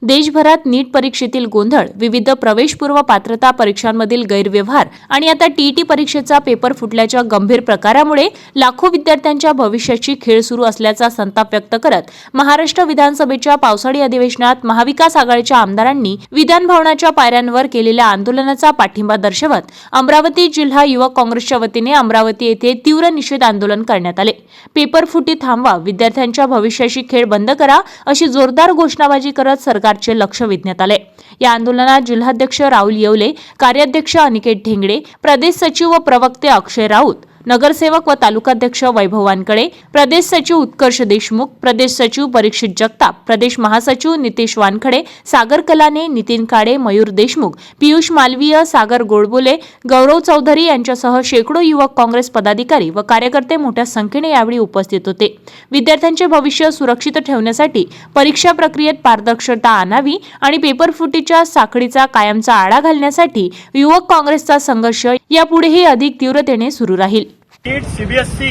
देशभरात नीट परीक्षेतील गोंधळ, विविध प्रवेशपूर्व पात्रता परीक्षांमधील गैरव्यवहार आणि आता टीईटी परीक्षेचा पेपर फुटल्याच्या गंभीर प्रकारामुळे लाखो विद्यार्थ्यांच्या भविष्याची खेळ सुरू असल्याचा संताप व्यक्त करत महाराष्ट्र विधानसभेच्या पावसाळी अधिवेशनात महाविकास आघाडीच्या आमदारांनी विधान भवनाच्या पायऱ्यांवर केलेल्या आंदोलनाचा पाठिंबा दर्शवत अमरावती जिल्हा युवक काँग्रेसच्या वतीने अमरावती येथे तीव्र निषेध आंदोलन करण्यात आले। पेपर फुटी थांबवा, विद्यार्थ्यांच्या भविष्याची खेळ बंद करा अशी जोरदार घोषणाबाजी करत सरकारचे लक्ष वेधण्यात आले। या आंदोलनात जिल्हाध्यक्ष राहुल येवले, कार्याध्यक्ष अनिकेत ढेंगडे, प्रदेश सचिव व प्रवक्ते अक्षय राऊत, नगरसेवक व तालुकाध्यक्ष वैभव वानकडे, प्रदेश सचिव उत्कर्ष देशमुख, प्रदेश सचिव परीक्षित जगताप, प्रदेश महासचिव नितेश वानखडे, सागर कलाने, नितीन काळे, मयूर देशमुख, पियुष मालवीय, सागर गोडबोले, गौरव चौधरी यांच्यासह शेकडो युवक काँग्रेस पदाधिकारी व कार्यकर्ते मोठ्या संख्येने यावेळी उपस्थित होते। विद्यार्थ्यांचे भविष्य सुरक्षित ठेवण्यासाठी परीक्षा प्रक्रियेत पारदर्शकता आणावी आणि पेपर फुटीच्या साखळीचा कायमचा आळा घालण्यासाठी युवक काँग्रेसचा संघर्ष यापुढेही अधिक तीव्रतेने सुरू राहील। नीट सीबीएसई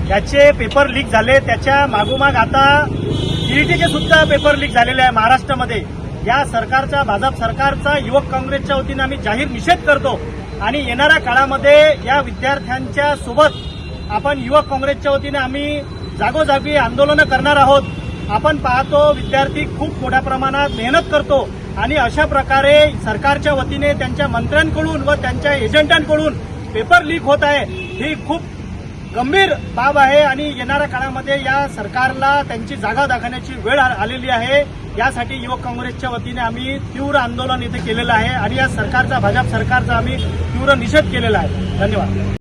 याचे पेपर लीक झाले, त्याच्या मागोमाग आता टीईटीचे सुद्धा पेपर लीक झालेले आहे महाराष्ट्रामध्ये। या सरकारचा, भाजप सरकारचा युवक काँग्रेसच्या वतीने आम्ही जाहीर निषेध करतो आणि येणाऱ्या काळामध्ये या विद्यार्थ्यांच्या सोबत आपण युवक काँग्रेसच्या वतीने आम्ही जागोजागी आंदोलनं करणार आहोत। आपण पाहतो विद्यार्थी खूप मोठ्या प्रमाणात मेहनत करतो आणि अशा प्रकारे सरकारच्या वतीने त्यांच्या मंत्र्यांकडून व त्यांच्या एजंटांकडून पेपर लीक होत आहे, ही खूप गंभीर बाब आहे आणि येणाऱ्या काळामध्ये या सरकारला त्यांची जागा दाखवण्याची वेळ आलेली आहे। यासाठी युवक काँग्रेसच्या वतीने आम्ही तीव्र आंदोलन इथे केलेलं आहे आणि या सरकारचा, भाजप सरकारचा आम्ही तीव्र निषेध केलेला आहे। धन्यवाद।